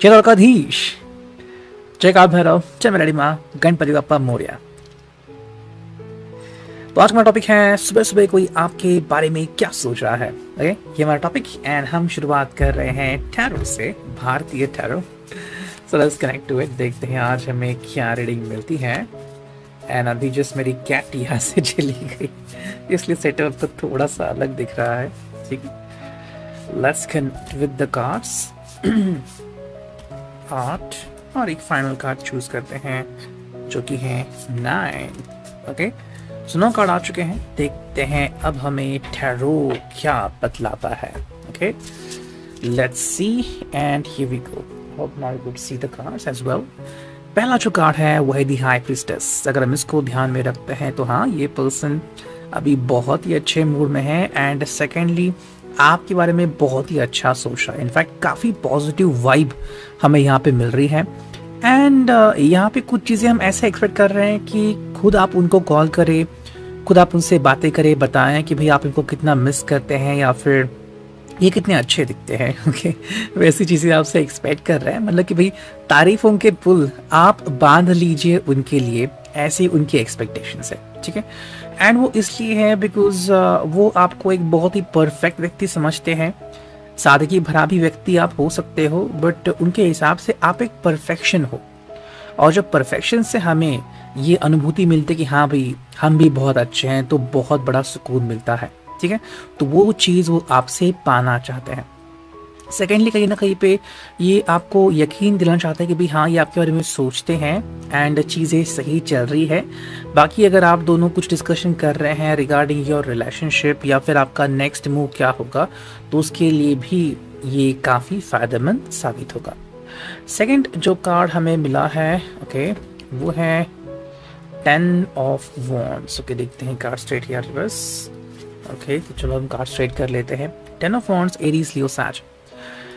जय द्वारकाधीश, जय काल भैरव, जय मेरी माँ गणपति बप्पा मोरया। तो आज का हमारा टॉपिक है सुबह सुबह कोई आपके बारे में क्या सोच रहा है। ओके, ये हमारा टॉपिक एंड हम शुरुआत कर रहे हैं टैरो से, भारतीय tarot. So let's connect to it, देखते हैं आज हमें क्या रीडिंग मिलती है। एंड अभी जस्ट मेरी कैट यहाँ से चली गई, इसलिए सेटअप तो थोड़ा सा अलग दिख रहा है। ठीक है, let's connect with the cards. 8 और एक फाइनल कार्ड चूज करते हैं जो कि है 9। ओके, सो 9 कार्ड आ चुके हैं। देखते हैं अब हमें टैरो क्या बतलाता है। Okay, let's see and here we go. Hope now you could see the cards as well. पहला जो कार्ड है वो है दी हाई प्रीस्टेस। अगर हम इसको ध्यान में रखते हैं तो हाँ, ये पर्सन अभी बहुत ही अच्छे मूड में है एंड सेकेंडली आपके बारे में बहुत ही अच्छा सोच रहा है। इनफैक्ट काफ़ी पॉजिटिव वाइब हमें यहाँ पे मिल रही है एंड यहाँ पे कुछ चीज़ें हम ऐसे एक्सपेक्ट कर रहे हैं कि खुद आप उनको कॉल करें, खुद आप उनसे बातें करें, बताएं कि भाई आप इनको कितना मिस करते हैं या फिर ये कितने अच्छे दिखते हैं। ओके, वैसी चीज़ें आपसे एक्सपेक्ट कर रहे हैं, मतलब कि भाई तारीफों के पुल आप बांध लीजिए उनके लिए, ऐसी उनकी एक्सपेक्टेशंस है। ठीक है, एंड वो इसलिए है बिकॉज वो आपको एक बहुत ही परफेक्ट व्यक्ति समझते हैं। सादगी भरा भी व्यक्ति आप हो सकते हो, बट उनके हिसाब से आप एक परफेक्शन हो। और जब परफेक्शन से हमें ये अनुभूति मिलती है कि हाँ भाई हम भी बहुत अच्छे हैं, तो बहुत बड़ा सुकून मिलता है। ठीक है, तो वो चीज़ वो आपसे पाना चाहते हैं। सेकेंडली कहीं ना कहीं पे ये आपको यकीन दिलाना चाहते हैं कि भाई हाँ, ये आपके बारे में सोचते हैं एंड चीज़ें सही चल रही है। बाकी अगर आप दोनों कुछ डिस्कशन कर रहे हैं रिगार्डिंग योर रिलेशनशिप या फिर आपका नेक्स्ट मूव क्या होगा, तो उसके लिए भी ये काफ़ी फ़ायदेमंद साबित होगा। सेकेंड जो कार्ड हमें मिला है ओके, वो है 10 ऑफ वॉन्ड्स। ओके, देखते हैं कार्ड स्ट्रेट या रिवर्स। ओके, तो चलो हम कार्ड स्ट्रेट कर लेते हैं। 10 ऑफ वॉन्ड्स, एरीज, लियो, सैज।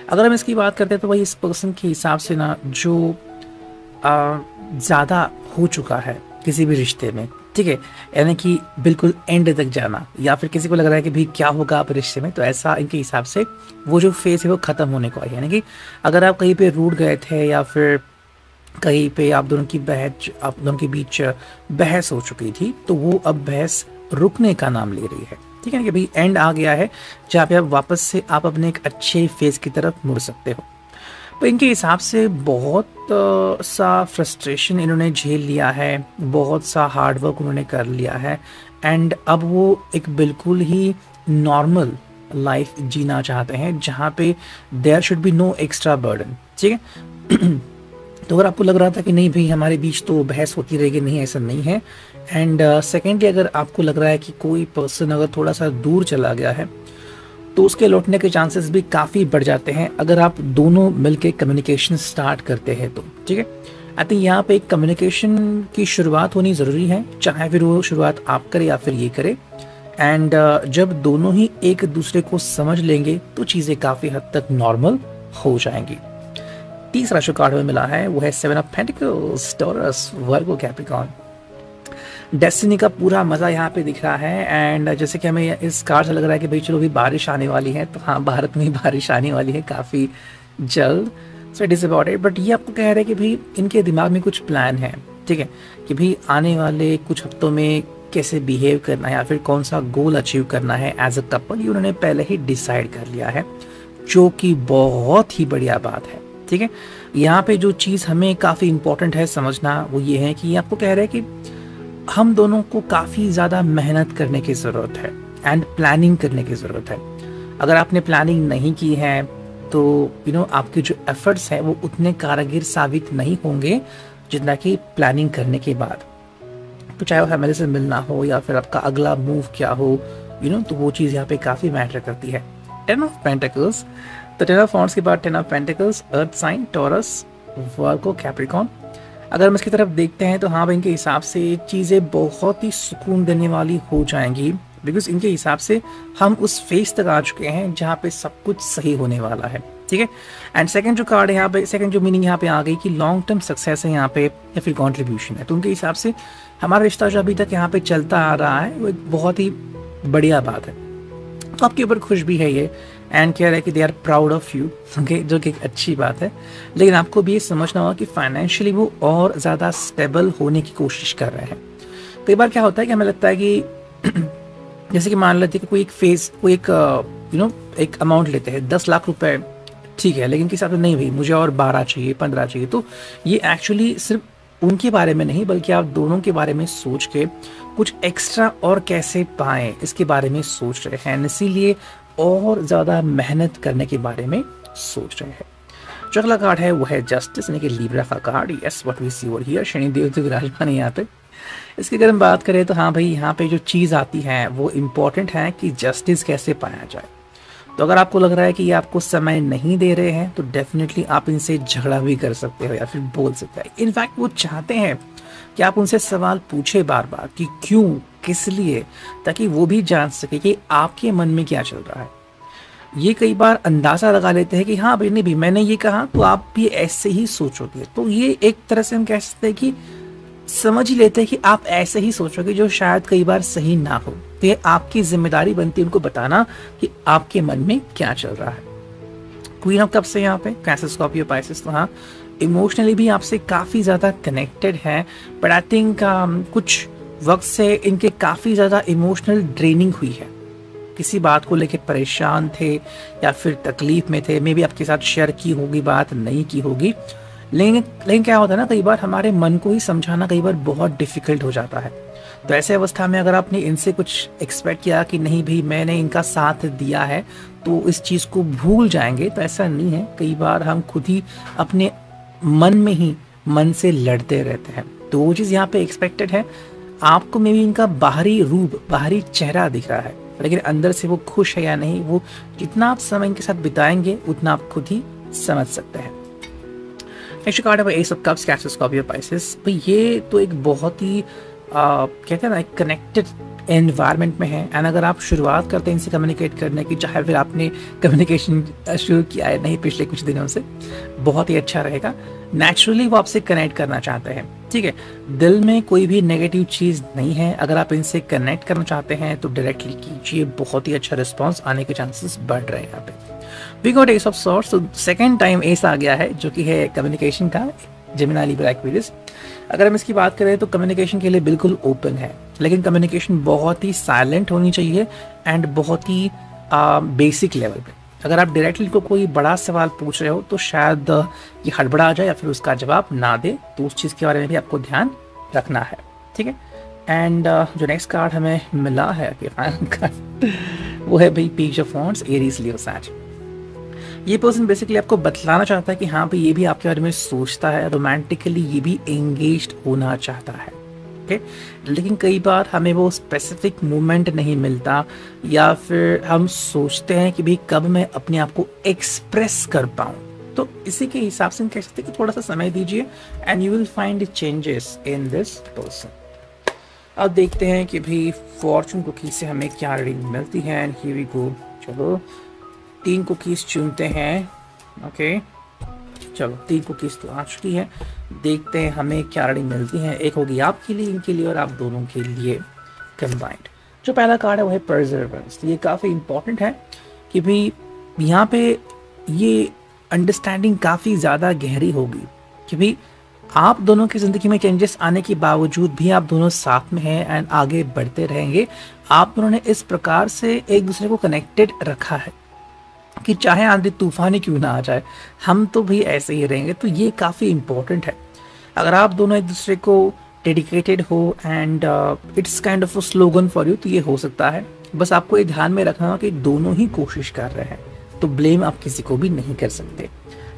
अगर हम इसकी बात करते हैं तो भाई इस पर्सन के हिसाब से ना जो ज़्यादा हो चुका है किसी भी रिश्ते में, ठीक है, यानी कि बिल्कुल एंड तक जाना, या फिर किसी को लग रहा है कि भाई क्या होगा आप रिश्ते में, तो ऐसा इनके हिसाब से वो जो फेज है वो ख़त्म होने को आई। यानी कि अगर आप कहीं पे रूठ गए थे या फिर कहीं पे आप दोनों के बीच बहस हो चुकी थी, तो वो अब बहस रुकने का नाम ले रही है। ठीक है कि भाई एंड आ गया है जहाँ पे आप वापस से आप अपने एक अच्छे फेज की तरफ मुड़ सकते हो। तो इनके हिसाब से बहुत सा फ्रस्ट्रेशन इन्होंने झेल लिया है, बहुत सा हार्डवर्क उन्होंने कर लिया है एंड अब वो एक बिल्कुल ही नॉर्मल लाइफ जीना चाहते हैं जहाँ पे there should be no extra burden. ठीक है, तो अगर आपको लग रहा था कि नहीं भाई हमारे बीच तो बहस होती रहेगी, नहीं, ऐसा नहीं है। एंड सेकेंडली अगर आपको लग रहा है कि कोई पर्सन अगर थोड़ा सा दूर चला गया है तो उसके लौटने के चांसेस भी काफ़ी बढ़ जाते हैं अगर आप दोनों मिलके कम्युनिकेशन स्टार्ट करते हैं तो। ठीक है, आई थिंक यहाँ पे एक कम्युनिकेशन की शुरुआत होनी ज़रूरी है, चाहे फिर वो शुरुआत आप करें या फिर ये करे। एंड जब दोनों ही एक दूसरे को समझ लेंगे तो चीज़ें काफ़ी हद तक नॉर्मल हो जाएंगी। तीसरा जो कार्ड में मिला है वो है 7 of pentacles, taurus, Virgo, Capricorn. Destiny का पूरा मज़ा यहाँ पे दिख रहा है एंड जैसे कि हमें इस कार्ड से लग रहा है कि भाई चलो भी बारिश आने वाली है, तो हाँ भारत में बारिश आने वाली है काफ़ी जल्द। So it is about it, but ये आपको कह रहे हैं कि भाई इनके दिमाग में कुछ प्लान है। ठीक है, कि भाई आने वाले कुछ हफ्तों में कैसे बिहेव करना है या फिर कौन सा गोल अचीव करना है एज अ कपल, ये उन्होंने पहले ही डिसाइड कर लिया है, जो कि बहुत ही बढ़िया बात है। ठीक है, यहाँ पे जो चीज़ हमें काफ़ी इंपॉर्टेंट है समझना वो ये है कि ये आपको कह रहे हैं कि हम दोनों को काफ़ी ज़्यादा मेहनत करने की ज़रूरत है एंड प्लानिंग करने की ज़रूरत है। अगर आपने प्लानिंग नहीं की है तो आपके जो एफर्ट्स हैं वो उतने कारगर साबित नहीं होंगे जितना कि प्लानिंग करने के बाद। तो चाहे वो फैमिली से मिलना हो या फिर आपका अगला मूव क्या हो, तो वो चीज़ यहाँ पे काफ़ी मैटर करती है। 10 ऑफ पेंटिकल्स, तो 10 ऑफ वॉन्ड्स के बाद 10 of pentacles, earth sign, Taurus, Virgo, Capricorn. अगर हम इसकी तरफ देखते हैं तो हाँ भाई इनके हिसाब से चीज़ें बहुत ही सुकून देने वाली हो जाएंगी, बिकॉज इनके हिसाब से हम उस फेज तक आ चुके हैं जहाँ पे सब कुछ सही होने वाला है। ठीक है, एंड सेकंड जो कार्ड है यहाँ पे, सेकंड जो मीनिंग यहाँ पे आ गई कि लॉन्ग टर्म सक्सेस है यहाँ पे या फिर कॉन्ट्रीब्यूशन है, तो उनके हिसाब से हमारा रिश्ता जो अभी तक यहाँ पे चलता आ रहा है वो एक बहुत ही बढ़िया बात है। तो आपके ऊपर खुश भी है ये एंड कह रहा है कि they are proud of you, okay, जो कि एक अच्छी बात है। लेकिन आपको भी ये समझना होगा कि फाइनेंशियली वो और ज़्यादा स्टेबल होने की कोशिश कर रहे हैं। कई बार क्या होता है कि हमें लगता है कि जैसे कि मान लेते हैं कि कोई एक अमाउंट लेते हैं 10 लाख रुपए, ठीक है, लेकिन किसी हिसाब से नहीं भाई मुझे और 12 चाहिए, 15 चाहिए। तो ये एक्चुअली सिर्फ उनके बारे में नहीं बल्कि आप दोनों के बारे में सोच के कुछ एक्स्ट्रा और कैसे पाएं इसके बारे में सोच रहे हैं, इसीलिए और ज़्यादा मेहनत करने के बारे में सोच रहे हैं। जो अगला कार्ड है वो है जस्टिस, यानी कि लिब्रा का card. Yes, what we see over here, Shanidev तो विराजमान है यहाँ पे। इसकी अगर हम बात करें तो हाँ भाई, यहाँ पे जो चीज़ आती है वो इम्पोर्टेंट है कि जस्टिस कैसे पाया जाए। तो अगर आपको लग रहा है कि ये आपको समय नहीं दे रहे हैं तो डेफिनेटली आप इनसे झगड़ा भी कर सकते हो या फिर बोल सकते हैं। इनफैक्ट वो चाहते हैं कि आप उनसे सवाल पूछे बार बार कि क्यों, किस लिए, ताकि वो भी जान सके कि आपके मन में क्या चल रहा है। ये कई बार अंदाज़ा लगा लेते हैं कि हाँ भाई नहीं भी मैंने ये कहा तो आप भी ऐसे ही सोचोगे। तो ये एक तरह से हम कह सकते हैं कि समझ ही लेते हैं कि आप ऐसे ही सोचोगे, जो शायद कई बार सही ना हो। तो ये आपकी जिम्मेदारी बनती है उनको बताना कि आपके मन में क्या चल रहा है। क्वीन ऑफ कप्स है यहाँ पे, कैंसर, स्कॉर्पियो, पाइसेस। तो हाँ, इमोशनली भी आपसे काफ़ी ज़्यादा कनेक्टेड है, बट आई थिंक कुछ वक्त से इनके काफ़ी ज़्यादा इमोशनल ड्रेनिंग हुई है। किसी बात को लेकर परेशान थे या फिर तकलीफ में थे, मे बी आपके साथ शेयर की होगी बात, नहीं की होगी। लेकिन क्या होता है ना, कई बार हमारे मन को ही समझाना कई बार बहुत डिफिकल्ट हो जाता है। तो ऐसे अवस्था में अगर आपने इनसे कुछ एक्सपेक्ट किया कि नहीं भाई मैंने इनका साथ दिया है तो इस चीज़ को भूल जाएंगे, तो ऐसा नहीं है। कई बार हम खुद ही अपने मन से लड़ते रहते हैं। तो वो चीज़ यहाँ पे एक्सपेक्टेड है। आपको मे बी इनका बाहरी रूप, बाहरी चेहरा दिख रहा है, लेकिन अंदर से वो खुश है या नहीं, वो जितना आप समय इनके साथ बिताएंगे उतना आप खुद ही समझ सकते हैं। नेक्स्ट कार्ड है S of cups, cancer, Scorpio, Pisces. भाई ये तो एक बहुत ही कहते हैं ना एक कनेक्टेड एनवायरनमेंट में है। एंड अगर आप शुरुआत करते हैं इनसे कम्युनिकेट करने की, चाहे फिर आपने कम्युनिकेशन शुरू किया है नहीं पिछले कुछ दिनों से, बहुत ही अच्छा रहेगा। नेचुरली वो आपसे कनेक्ट करना चाहते हैं, ठीक है। दिल में कोई भी नेगेटिव चीज़ नहीं है। अगर आप इनसे कनेक्ट करना चाहते हैं तो डायरेक्टली कीजिए, बहुत ही अच्छा रिस्पॉन्स आने के चांसेस बढ़ रहे हैं यहाँ पे। We got ace of swords, तो सेकेंड टाइम एस आ गया है जो कि है कम्युनिकेशन का, जेमिनी, लिब्रा, एक्वेरियस। अगर हम इसकी बात करें तो कम्युनिकेशन के लिए बिल्कुल ओपन है, लेकिन कम्युनिकेशन बहुत ही साइलेंट होनी चाहिए एंड बहुत ही बेसिक लेवल पे। अगर आप डायरेक्टली को कोई बड़ा सवाल पूछ रहे हो तो शायद ये हड़बड़ा जाए या फिर उसका जवाब ना दे, तो उस चीज़ के बारे में भी आपको ध्यान रखना है, ठीक है। एंड जो नेक्स्ट कार्ड हमें मिला है वो है भाई पेज ऑफ वांड्स, एरीज, लियो, सैज। ये पर्सन बेसिकली आपको बतलाना चाहता है कि हाँ भाई ये भी आपके बारे में सोचता है, रोमांटिकली ये भी एंगेज्ड होना चाहता है, ओके। लेकिन कई बार हमें वो स्पेसिफिक मोमेंट नहीं मिलता, या फिर हम सोचते हैं कि भाई कब मैं अपने आप को एक्सप्रेस कर पाऊँ। तो इसी के हिसाब से हम कह सकते हैं कि थोड़ा सा समय दीजिए and you will find changes in this person. अब देखते हैं कि भाई फॉर्चून कुकी से हमें क्या रीडिंग मिलती है। And here we go. चलो 3 कुकीज़ चुनते हैं, ओके। चलो 3 कुकीज़ तो आ चुकी है, देखते हैं हमें क्या रीडिंग मिलती है। एक होगी आपके लिए, इनके लिए, और आप दोनों के लिए कंबाइंड। जो पहला कार्ड है वो है परसेवरेंस। तो ये काफ़ी इंपॉर्टेंट है कि भाई यहाँ पे ये अंडरस्टैंडिंग काफ़ी ज़्यादा गहरी होगी कि भाई आप दोनों की ज़िंदगी में चेंजेस आने के बावजूद भी आप दोनों साथ में हैं एंड आगे बढ़ते रहेंगे। आप दोनों ने इस प्रकार से एक दूसरे को कनेक्टेड रखा है कि चाहे आंधी तूफान ही क्यों ना आ जाए, हम तो भी ऐसे ही रहेंगे। तो ये काफ़ी इम्पोर्टेंट है। अगर आप दोनों एक दूसरे को डेडिकेटेड हो and it's kind of a slogan for you, तो ये हो सकता है। बस आपको ये ध्यान में रखना कि दोनों ही कोशिश कर रहे हैं, तो ब्लेम आप किसी को भी नहीं कर सकते।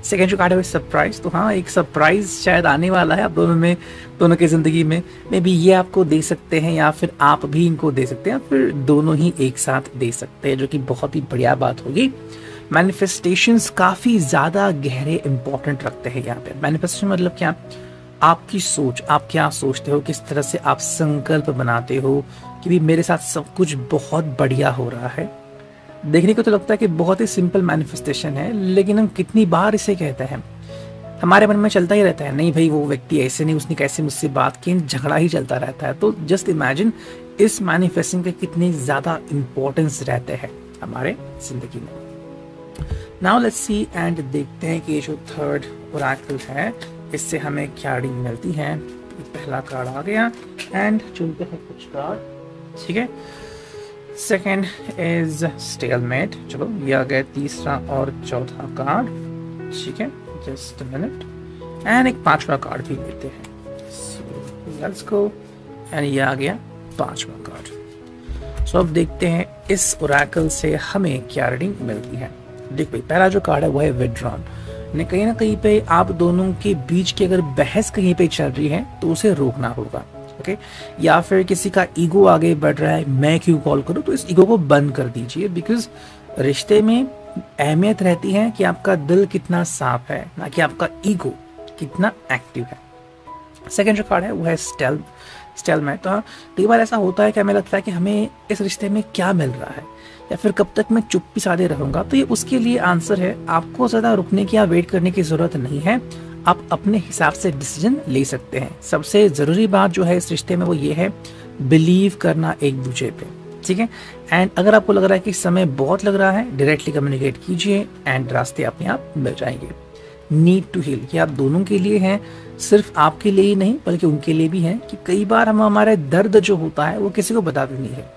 सेकेंड जो कार्ड है सरप्राइज। तो हाँ, एक सरप्राइज शायद आने वाला है आप दोनों में, दोनों की ज़िंदगी में। मे बी ये आपको दे सकते हैं या फिर आप भी इनको दे सकते हैं, फिर दोनों ही एक साथ दे सकते हैं, जो कि बहुत ही बढ़िया बात होगी। मैनिफेस्टेशंस काफ़ी ज़्यादा गहरे इंपॉर्टेंट रखते हैं यहाँ पे। मैनिफेस्टेशन मतलब क्या? आपकी सोच, आप क्या सोचते हो, किस तरह से आप संकल्प बनाते हो कि भी मेरे साथ सब कुछ बहुत बढ़िया हो रहा है। देखने को तो लगता है कि बहुत ही सिंपल मैनिफेस्टेशन है, लेकिन हम कितनी बार इसे कहते हैं, हमारे मन में चलता ही रहता है, नहीं भाई वो व्यक्ति ऐसे नहीं, उसने कैसे मुझसे बात की, झगड़ा ही चलता रहता है। तो जस्ट इमेजिन इस मैनिफेस्टिंग के कितने ज़्यादा इम्पोर्टेंस रहते हैं हमारे ज़िंदगी में। नाउ लेट्स सी एंड देखते हैं कि ये जो थर्ड ओरेकल है इससे हमें क्या रीडिंग मिलती है। पहला कार्ड आ गया एंड चुनते हैं कुछ कार्ड, ठीक है। सेकेंड इज स्टेलमेट, चलो ये आ गया तीसरा और चौथा कार्ड, ठीक है। जस्ट मिनट, एंड एक पांचवा कार्ड भी लेते हैं। लेट्स गो, एंड ये आ गया पांचवा कार्ड। सो अब देखते हैं इस ओरेकल से हमें क्या रीडिंग मिलती है। देख भाई, पहला जो कार्ड है वो है विथड्रॉन। कहीं ना कहीं पे आप दोनों के बीच की अगर बहस कहीं पे चल रही है तो उसे रोकना होगा, ओके। या फिर किसी का ईगो आगे बढ़ रहा है, मैं क्यों कॉल करूं, तो इस ईगो को बंद कर दीजिए। बिकॉज रिश्ते में अहमियत रहती है कि आपका दिल कितना साफ है, ना कि आपका ईगो कितना एक्टिव है। सेकेंड जो कार्ड है वो है स्टेलमेट। तो कई बार ऐसा होता है कि हमें लगता है कि हमें इस रिश्ते में क्या मिल रहा है, या फिर कब तक मैं चुप्पी साधे रहूंगा। तो ये उसके लिए आंसर है, आपको ज़्यादा रुकने की या वेट करने की ज़रूरत नहीं है। आप अपने हिसाब से डिसीजन ले सकते हैं। सबसे ज़रूरी बात जो है इस रिश्ते में वो ये है, बिलीव करना एक दूसरे पे, ठीक है। एंड अगर आपको लग रहा है कि समय बहुत लग रहा है, डायरेक्टली कम्युनिकेट कीजिए एंड रास्ते अपने आप मिल जाएंगे। नीड टू हील, ये आप दोनों के लिए हैं, सिर्फ आपके लिए ही नहीं बल्कि उनके लिए भी है। कि कई बार हम हमारे दर्द जो होता है वो किसी को बता भी नहीं है।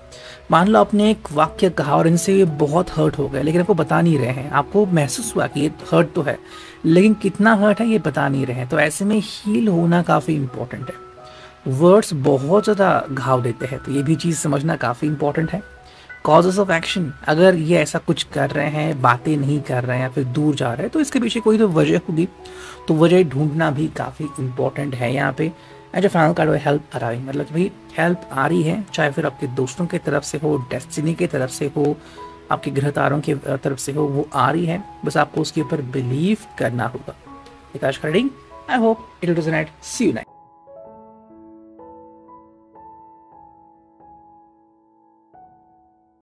मान लो आपने एक वाक्य कहा और इनसे ये बहुत हर्ट हो गया, लेकिन आपको बता नहीं रहे हैं। आपको महसूस हुआ कि ये हर्ट तो है, लेकिन कितना हर्ट है ये बता नहीं रहे हैं। तो ऐसे में हील होना काफ़ी इंपॉर्टेंट है। वर्ड्स बहुत ज़्यादा घाव देते हैं, तो ये भी चीज़ समझना काफ़ी इंपॉर्टेंट है। कॉजेस ऑफ एक्शन, अगर ये ऐसा कुछ कर रहे हैं, बातें नहीं कर रहे हैं या फिर दूर जा रहे हैं, तो इसके पीछे कोई तो वजह होगी। तो वजह ढूंढना भी काफ़ी इंपॉर्टेंट है यहाँ पे। एंड जो फाइनल कार्ड है हेल्प अराइविंग, मतलब कि भाई हेल्प आ रही है, चाहे फिर आपके दोस्तों की तरफ से हो, डेस्टिनी की तरफ से हो, आपके ग्रह तारों की तरफ से हो, वो आ रही है। बस आपको उसके ऊपर बिलीव करना होगा। आज का reading, I hope it will resonate. See you next.